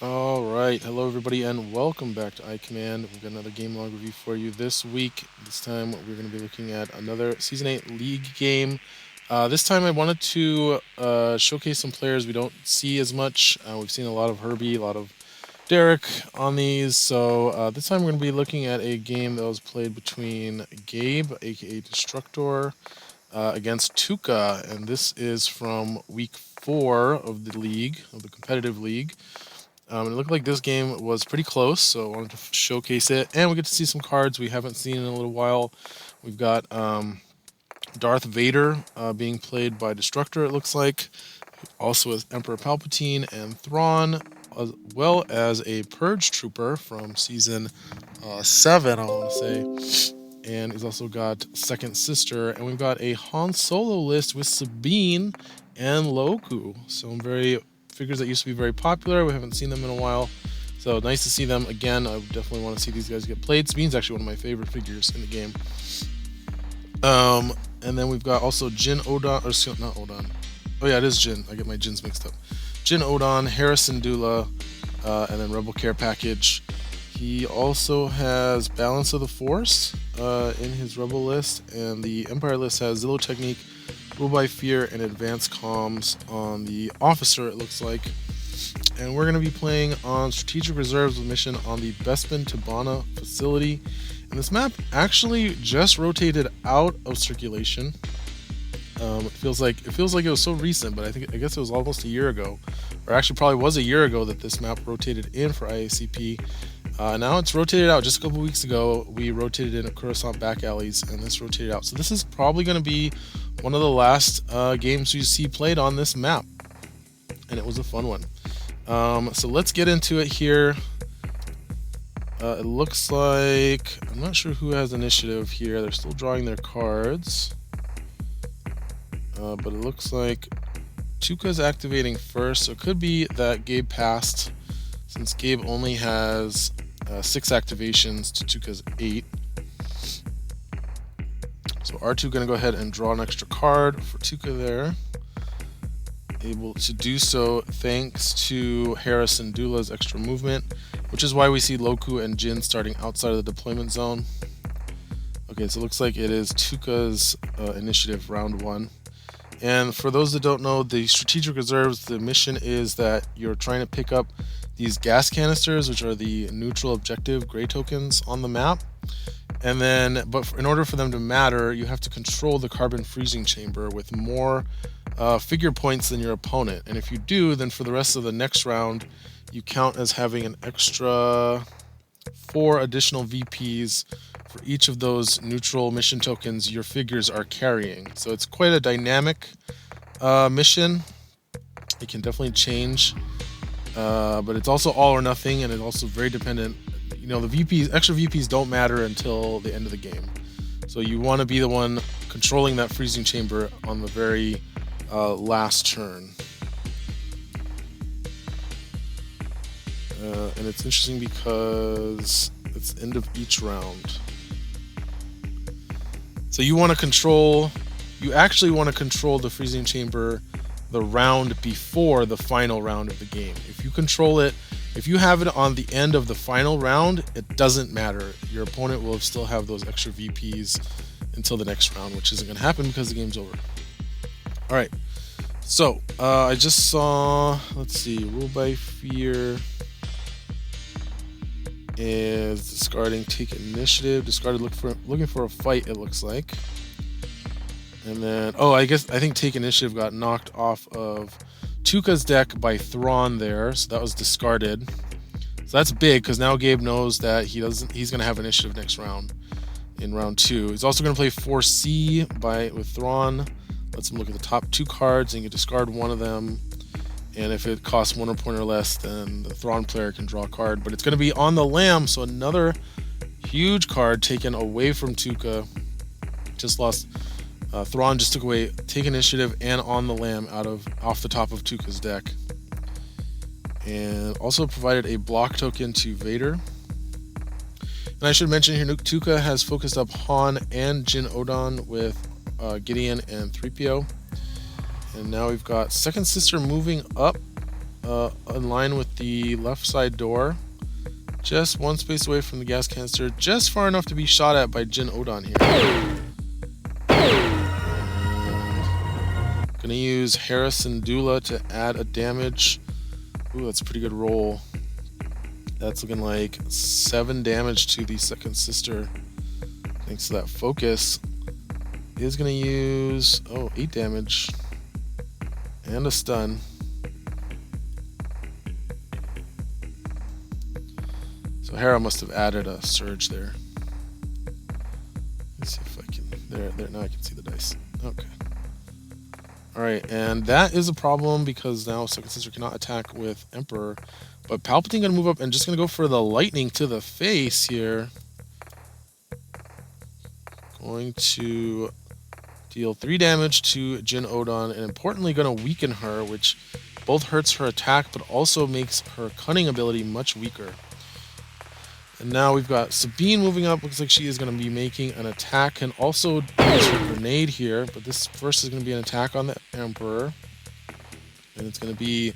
Alright, hello everybody and welcome back to iCommand. We've got another game log review for you this week. This time we're going to be looking at another Season 8 League game. This time I wanted to showcase some players we don't see as much. We've seen a lot of Herbie, a lot of Derek on these, so this time we're going to be looking at a game that was played between Gabe, aka Destructor, against Tuukka, and this is from week 4 of the league, of the competitive league. It looked like this game was pretty close, so I wanted to showcase it. And we get to see some cards we haven't seen in a little while. We've got Darth Vader being played by Destructor, it looks like. Also with Emperor Palpatine and Thrawn, as well as a Purge Trooper from Season 7, I want to say. And he's also got Second Sister. And we've got a Han Solo list with Sabine and Loku. Some very figures that used to be very popular. We haven't seen them in a while. So nice to see them again. I definitely want to see these guys get played. Sabine's actually one of my favorite figures in the game. And then we've got also Jin Odon, or not Odon. Oh yeah, it is Jin. I get my Jins mixed up. Jin Odon, Harrison Dula, and then Rebel Care Package. He also has Balance of the Force in his Rebel list, and the Empire list has Zillow Technique, Rule by Fear, and Advanced Comms on the Officer, it looks like. And we're going to be playing on Strategic Reserves with mission on the Bespin Tabana facility. And this map actually just rotated out of circulation. It feels like it was so recent, but I guess it was almost a year ago, or actually probably was a year ago that this map rotated in for IACP. Now it's rotated out. Just a couple weeks ago, we rotated in at Coruscant back alleys, and this rotated out. So this is probably going to be one of the last games you see played on this map, and it was a fun one. So let's get into it here. It looks like, I'm not sure who has initiative here. They're still drawing their cards. But it looks like Tuukka's activating first, so it could be that Gabe passed, since Gabe only has 6 activations to Tuukka's 8. So R2 going to go ahead and draw an extra card for Tuukka there. Able to do so thanks to Harrison Dula's extra movement, which is why we see Loku and Jin starting outside of the deployment zone. Okay, so it looks like it is Tuukka's initiative round 1. And for those that don't know, the Strategic Reserves, the mission is that you're trying to pick up these gas canisters, which are the neutral objective gray tokens on the map. And then, but in order for them to matter, you have to control the carbon freezing chamber with more figure points than your opponent. And if you do, then for the rest of the next round, you count as having an extra 4 additional VPs for each of those neutral mission tokens your figures are carrying. So it's quite a dynamic mission. It can definitely change, but it's also all or nothing, and it's also very dependent. You know, the VPs, extra VPs don't matter until the end of the game. So you want to be the one controlling that freezing chamber on the very last turn. And it's interesting because it's the end of each round. So you want to control, you actually want to control the freezing chamber the round before the final round of the game. If you control it, if you have it on the end of the final round, it doesn't matter. Your opponent will still have those extra VPs until the next round, which isn't going to happen because the game's over. All right. So I just saw, let's see, Rule by Fear is discarding Take Initiative. Discarded looking for a fight, it looks like. And then, I think Take Initiative got knocked off of Tuukka's deck by Thrawn there, so that was discarded. So that's big because now Gabe knows that he's going to have initiative next round in round 2. He's also going to play 4C with Thrawn. Lets him look at the top 2 cards and you can discard one of them. And if it costs 1 point or less, then the Thrawn player can draw a card. But it's going to be on the Lamb, so another huge card taken away from Tuukka. Just lost. Thrawn just took away Take Initiative and On the Lamb off the top of Tuukka's deck. And also provided a block token to Vader. And I should mention here, Tuukka has focused up Han and Jin Odon with Gideon and 3PO. And now we've got Second Sister moving up in line with the left side door. Just one space away from the gas canister, just far enough to be shot at by Jin Odon here. And gonna use Harrison Dula to add a damage. Ooh, that's a pretty good roll. That's looking like 7 damage to the second sister. Thanks to that focus. Is gonna use 8 damage and a stun. So Hera must have added a surge there. Let's see if I can. There. Now I can see the dice. Okay. All right, and that is a problem because now second sister cannot attack with Emperor. But Palpatine gonna move up and just gonna go for the lightning to the face here. Going to deal 3 damage to Jin Odon, and importantly gonna weaken her, which both hurts her attack but also makes her cunning ability much weaker. And now we've got Sabine moving up. Looks like she is going to be making an attack and also use her grenade here. But this first is going to be an attack on the Emperor. And it's going to be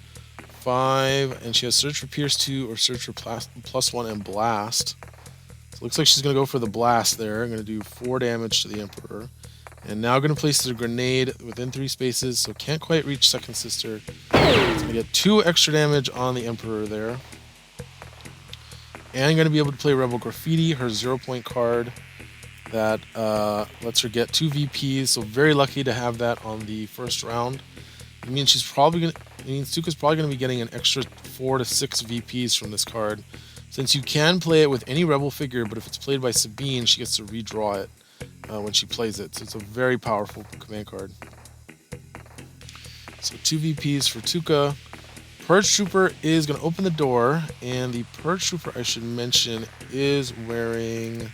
5. And she has Search for Pierce 2 or Search for +1 and Blast. So it looks like she's going to go for the Blast there. I'm going to do 4 damage to the Emperor. And now going to place the grenade within 3 spaces. So can't quite reach second sister. It's going to get 2 extra damage on the Emperor there. And I'm going to be able to play Rebel Graffiti, her 0-point card that lets her get 2 VPs. So very lucky to have that on the first round. It means Tuukka's probably going to be getting an extra 4 to 6 VPs from this card. Since you can play it with any Rebel figure, but if it's played by Sabine, she gets to redraw it when she plays it. So it's a very powerful command card. So 2 VPs for Tuukka. Purge Trooper is going to open the door, and the Purge Trooper, I should mention, is wearing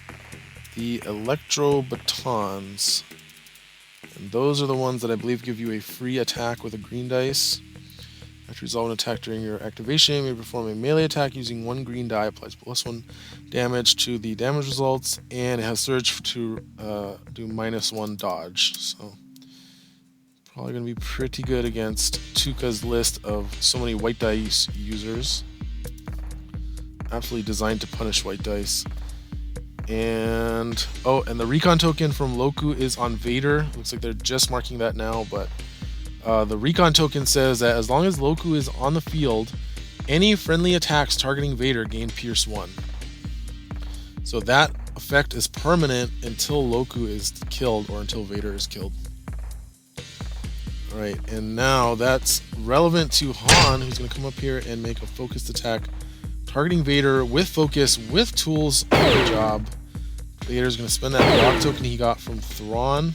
the Electro Batons. And those are the ones that I believe give you a free attack with a green dice. After resolve an attack during your activation, you may perform a melee attack using 1 green die, applies +1 damage to the damage results, and it has Surge to do -1 dodge. So probably going to be pretty good against Tuukka's list of so many white dice users. Absolutely designed to punish white dice. And the recon token from Loku is on Vader. Looks like they're just marking that now, but the recon token says that as long as Loku is on the field, any friendly attacks targeting Vader gain Pierce 1. So that effect is permanent until Loku is killed or until Vader is killed. Alright, and now that's relevant to Han, who's going to come up here and make a focused attack targeting Vader with focus, with tools on the job. Vader's going to spend that block token he got from Thrawn.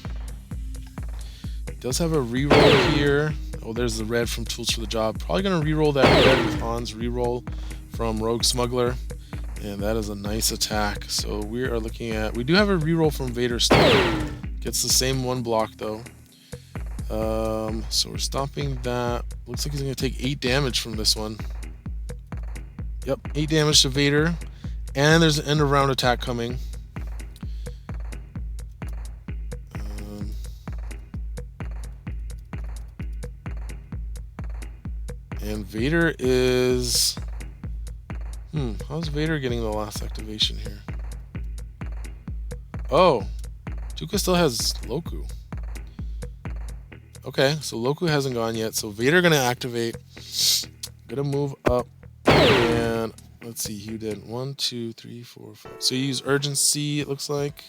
He does have a reroll here. Oh, there's the red from Tools for the Job. Probably going to reroll that red with Han's reroll from Rogue Smuggler. And that is a nice attack. So we are looking at... We do have a reroll from Vader still. Gets the same 1 block though. So we're stopping that. Looks like he's going to take 8 damage from this one. Yep, 8 damage to Vader. And there's an end of round attack coming. And Vader is... how's Vader getting the last activation here? Oh, Tuukka still has Loku. Okay, so Loku hasn't gone yet, so Vader gonna activate. Gonna move up, and let's see, you did 1, 2, 3, 4, 5. So you use Urgency, it looks like.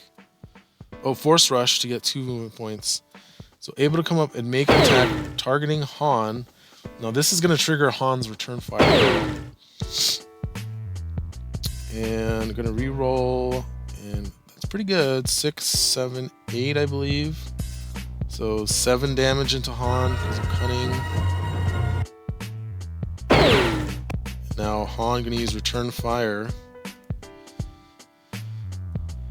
Oh, Force Rush to get 2 movement points. So able to come up and make an attack targeting Han. Now this is gonna trigger Han's return fire. And gonna re-roll, and that's pretty good. 6, 7, 8, I believe. So 7 damage into Han because of cunning. Now Han gonna use return fire.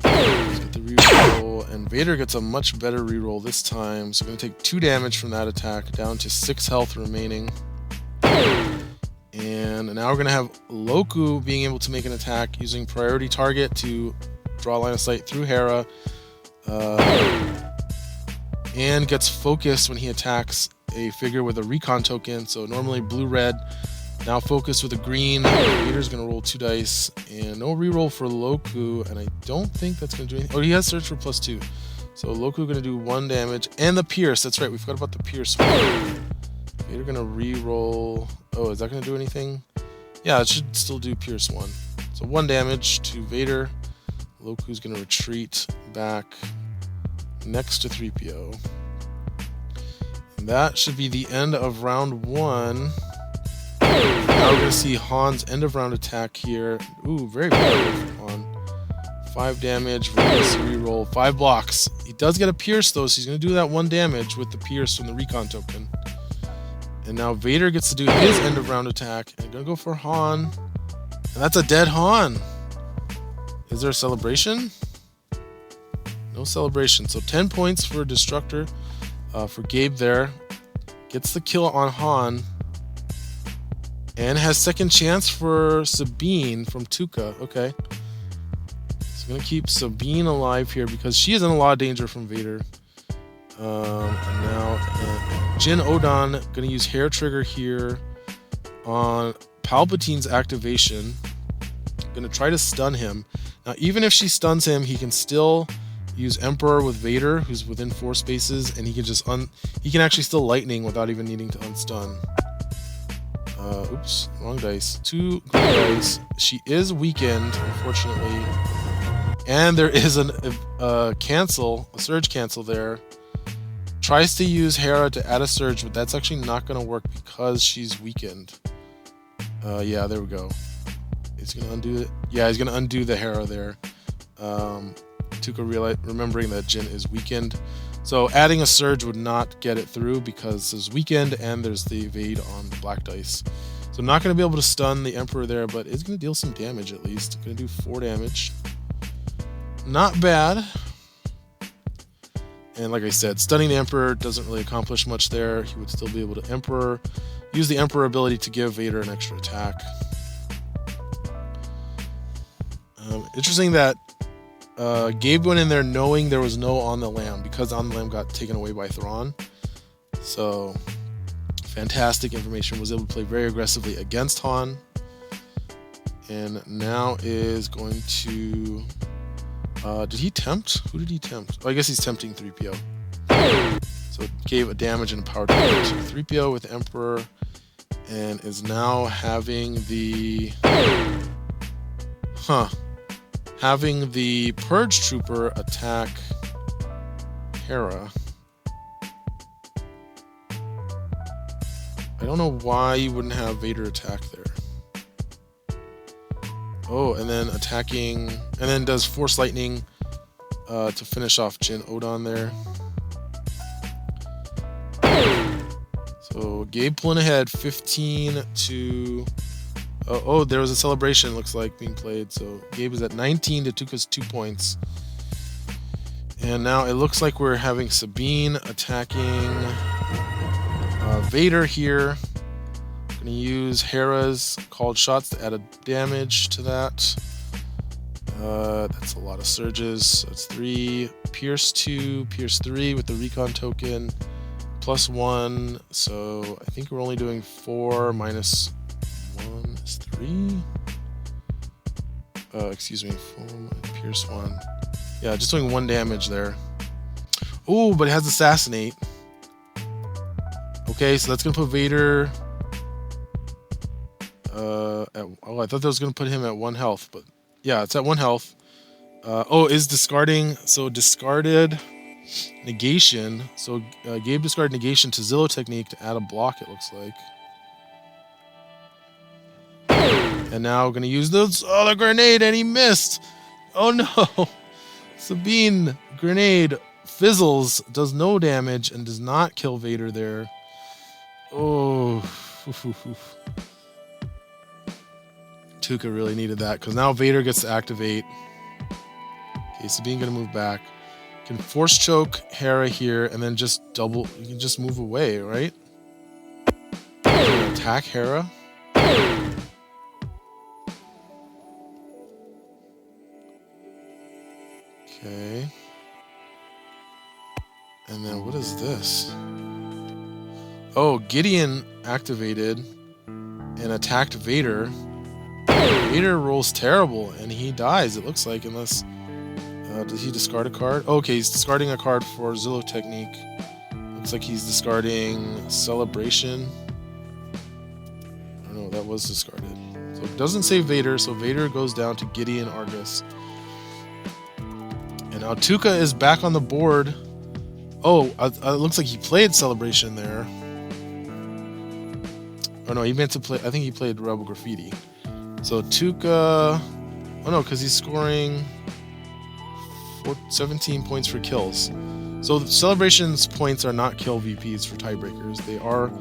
Let's get the reroll, and Vader gets a much better reroll this time. So gonna take 2 damage from that attack, down to 6 health remaining. And now we're gonna have Loku being able to make an attack using priority target to draw line of sight through Hera. And gets focused when he attacks a figure with a recon token. So normally blue-red Now focus with a green. Vader's gonna roll 2 dice and no reroll for Loku, and I don't think that's gonna do anything. Oh, he has search for +2. So Loku gonna do 1 damage and the pierce. That's right, we forgot about the pierce. Vader gonna reroll. Oh, is that gonna do anything? Yeah, it should still do pierce 1. So 1 damage to Vader. Loku's gonna retreat back next to 3PO. And that should be the end of round 1. Now we're going to see Han's end of round attack here. Ooh, very bad for Han. 5 damage, reroll, 5 blocks. He does get a pierce though, so he's going to do that 1 damage with the pierce from the recon token. And now Vader gets to do his end of round attack. And going to go for Han. And that's a dead Han. Is there a celebration? No celebration. So 10 points for Destructor. For Gabe there. Gets the kill on Han. And has second chance for Sabine from Tuukka. Okay. So going to keep Sabine alive here because she is in a lot of danger from Vader. And now Jin Odon going to use Hair Trigger here on Palpatine's activation. Going to try to stun him. Now, even if she stuns him, he can still use Emperor with Vader, who's within 4 spaces, and he can just he can actually still lightning without even needing to unstun. Oops, wrong dice. 2 green dice. She is weakened, unfortunately. And there is a surge cancel there. Tries to use Hera to add a surge, but that's actually not going to work because she's weakened. Yeah, there we go. He's going to undo it. Yeah, he's going to undo the Hera there. Tuukka remembering that Jin is weakened. So adding a surge would not get it through because it's weakened and there's the evade on the black dice. So I'm not going to be able to stun the Emperor there, but it's going to deal some damage at least. Going to do 4 damage. Not bad. And like I said, stunning the Emperor doesn't really accomplish much there. He would still be able to use the Emperor ability to give Vader an extra attack. Interesting that Gabe went in there knowing there was no On the Lamb because On the Lamb got taken away by Thrawn. So fantastic information. Was able to play very aggressively against Han. And now is going to... did he tempt? Who did he tempt? Oh, I guess he's tempting 3PO. So it gave a damage and a power to 3PO with Emperor. And is now having the... having the Purge Trooper attack Hera. I don't know why you wouldn't have Vader attack there. Oh, and then attacking, and then does Force Lightning to finish off Jin Odon there. So Gabe pulling ahead 15 to... Oh, there was a celebration, looks like, being played. So Gabe is at 19 to Tuukka's 2 points. And now it looks like we're having Sabine attacking Vader here. Going to use Hera's called shots to add a damage to that. That's a lot of surges. So it's 3, Pierce 2, Pierce 3 with the recon token, +1. So I think we're only doing 4 minus 1 is 3. Excuse me, 4 minus Pierce 1. Yeah, just doing 1 damage there. Oh, but it has Assassinate. Okay, so that's gonna put Vader oh, I thought that was gonna put him at 1 health, but yeah, it's at 1 health. Oh, is discarding, so discarded negation. So Gabe discarded negation to Zillow technique to add a block, it looks like. And now we're gonna use the grenade, and he missed. Oh no! Sabine grenade fizzles, does no damage, and does not kill Vader there. Oh, Tuukka really needed that because now Vader gets to activate. Okay, Sabine gonna move back. Can force choke Hera here, and then just double. You can just move away, right? Attack Hera. Okay. And then what is this? Oh, Gideon activated. and attacked Vader. Vader rolls terrible, and he dies, it looks like, unless... does he discard a card? Oh, okay, he's discarding a card for Zillow Technique. Looks like he's discarding Celebration. Oh no, that was discarded. So it doesn't say Vader, so Vader goes down to Gideon Argus. And now Tuukka is back on the board. Oh, it looks like he played Celebration there. Oh no, he meant to play... I think he played Rebel Graffiti. So Tuukka... Oh no, because he's scoring 17 points for kills. So Celebration's points are not kill VPs for tiebreakers. They are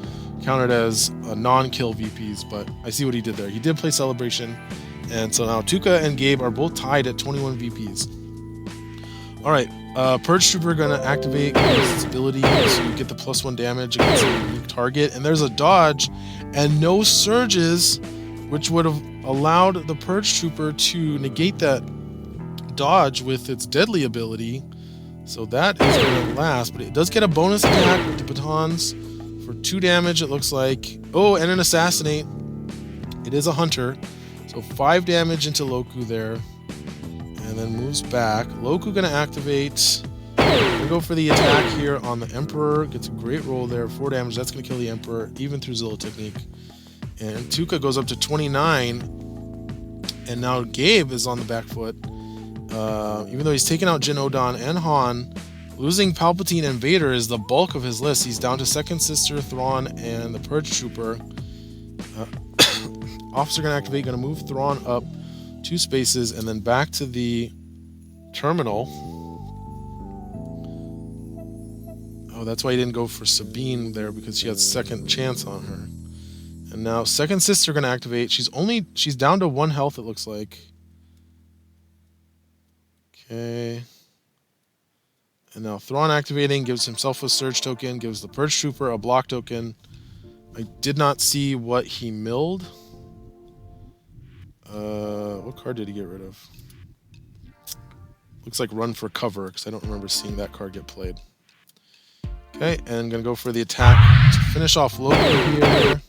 counted as non-kill VPs, but I see what he did there. He did play Celebration, and so now Tuukka and Gabe are both tied at 21 VPs. Alright, Purge Trooper gonna activate his ability to get the +1 damage against a unique target, and there's a dodge and no surges, which would have allowed the Purge Trooper to negate that dodge with its deadly ability. So that is going to last, but it does get a bonus attack with the batons for 2 damage, it looks like. Oh, and an assassinate. It is a hunter. So 5 damage into Loku there. And then moves back. Loku going to activate. Gonna go for the attack here on the Emperor. Gets a great roll there. 4 damage. That's going to kill the Emperor, even through Zillow Technique. And Tuukka goes up to 29. And now Gabe is on the back foot. Even though he's taken out Jyn Odon and Han, losing Palpatine and Vader is the bulk of his list. He's down to Second Sister, Thrawn, and the Purge Trooper. Officer going to activate, going to move Thrawn up 2 spaces and then back to the terminal. Oh, that's why he didn't go for Sabine there, because she had second chance on her. And now Second Sister going to activate. She's down to 1 health, it looks like. Okay. And now Thrawn activating, gives himself a surge token, gives the Purge Trooper a block token. I did not see what he milled. What card did he get rid of? Looks like Run for Cover, because I don't remember seeing that card get played. Okay, and gonna go for the attack to finish off Loku here.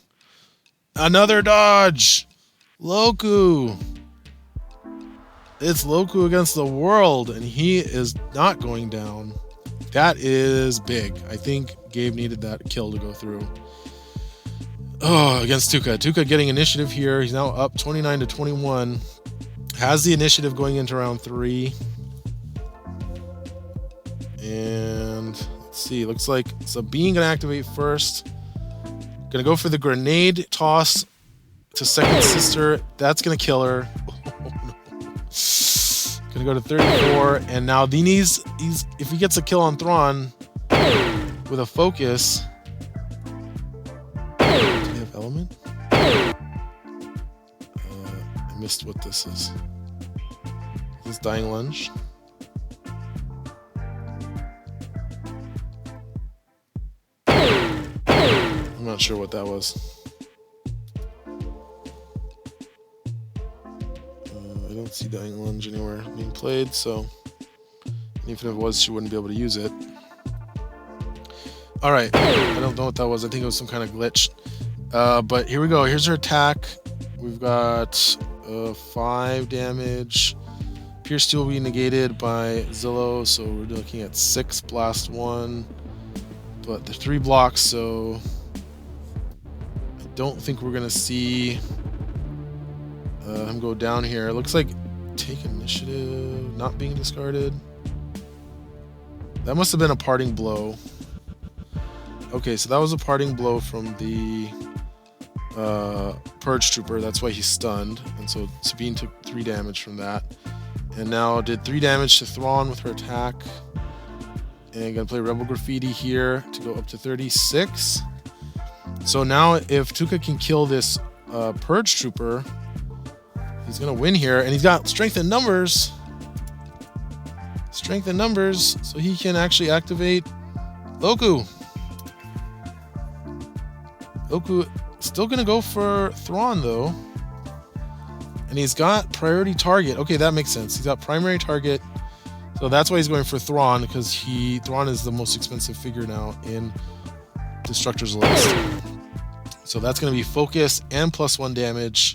Another dodge! Loku! It's Loku against the world, and he is not going down. That is big. I think Gabe needed that kill to go through. Oh, against Tuukka. Tuukka getting initiative here. He's now up 29 to 21. Has the initiative going into round 3. And let's see. Looks like Sabine gonna activate first. Gonna go for the grenade toss to Second Sister. That's gonna kill her. Gonna go to 34, and now he's if he gets a kill on Thrawn with a focus. Do you have element? I missed what this is. Is this Dying Lunge? I'm not sure what that was. I don't see Dying Lunge anywhere being played, so even if it was, she wouldn't be able to use it. Alright, I don't know what that was. I think it was some kind of glitch. But here we go. Here's her attack. We've got 5 damage. Pierce 2 will be negated by Zillow, so we're looking at 6 blast 1. But there's 3 blocks, so I don't think we're going to see him go down here. It looks like take initiative not being discarded. That must have been a parting blow. Okay, so that was a parting blow from the Purge Trooper. That's why he's stunned. And so Sabine took 3 damage from that. And now did 3 damage to Thrawn with her attack. And gonna play Rebel Graffiti here to go up to 36. So now if Tuukka can kill this Purge Trooper, he's gonna win here. And he's got strength in numbers. Strength in numbers, so he can actually activate Loku. Loku still gonna go for Thrawn though. And he's got priority target. Okay, that makes sense. He's got primary target. So that's why he's going for Thrawn, because Thrawn is the most expensive figure now in Destructor's list. So that's going to be focus and +1 damage.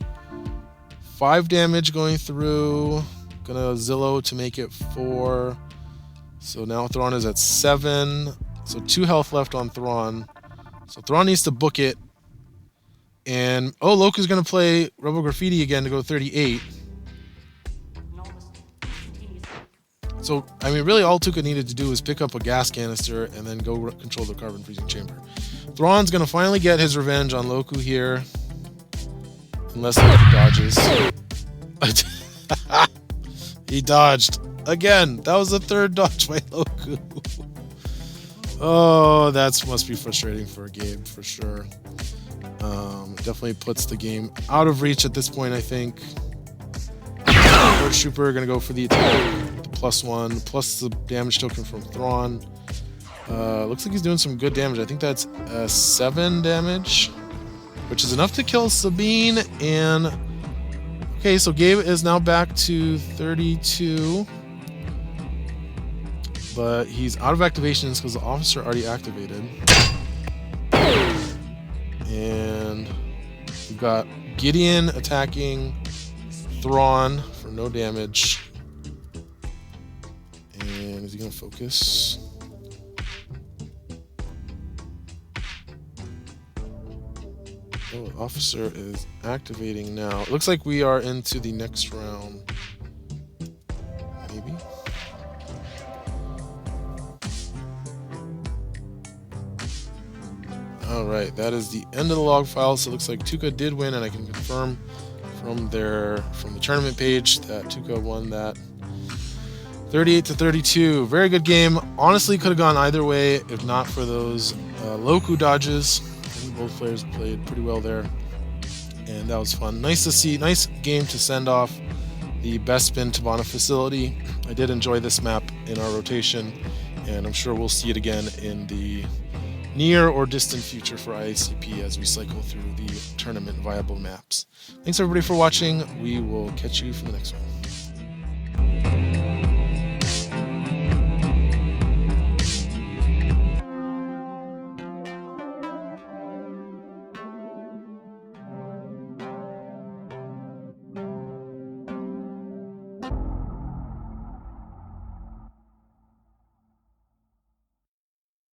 5 damage going through. Gonna Zillow to make it 4. So now Thrawn is at 7. So 2 health left on Thrawn. So Thrawn needs to book it. And oh, Loku's gonna play Rebel Graffiti again to go 38. So I mean, really, all Tuukka needed to do was pick up a gas canister and then go control the carbon freezing chamber. Thrawn's gonna finally get his revenge on Loku here, unless he dodges. He dodged again. That was the 3rd dodge by Loku. Oh, that must be frustrating for Gabe for sure. Definitely puts the game out of reach at this point, I think. First Trooper gonna go for the attack, the +1, plus the damage token from Thrawn. Looks like he's doing some good damage. I think that's 7 damage, which is enough to kill Sabine. And okay, so Gabe is now back to 32, but he's out of activations because the officer already activated. And we've got Gideon attacking Thrawn for no damage. And is he going to focus? Oh, the officer is activating now. It looks like we are into the next round. Maybe. Alright, that is the end of the log file. So it looks like Tuukka did win, and I can confirm from the tournament page that Tuukka won that 38-32. Very good game. Honestly, could have gone either way if not for those Loku dodges. I think both players played pretty well there, and that was fun. Nice to see. Nice game to send off the Bespin Tabana facility. I did enjoy this map in our rotation, and I'm sure we'll see it again in the near or distant future for IACP as we cycle through the tournament viable maps. Thanks everybody for watching. We will catch you for the next one.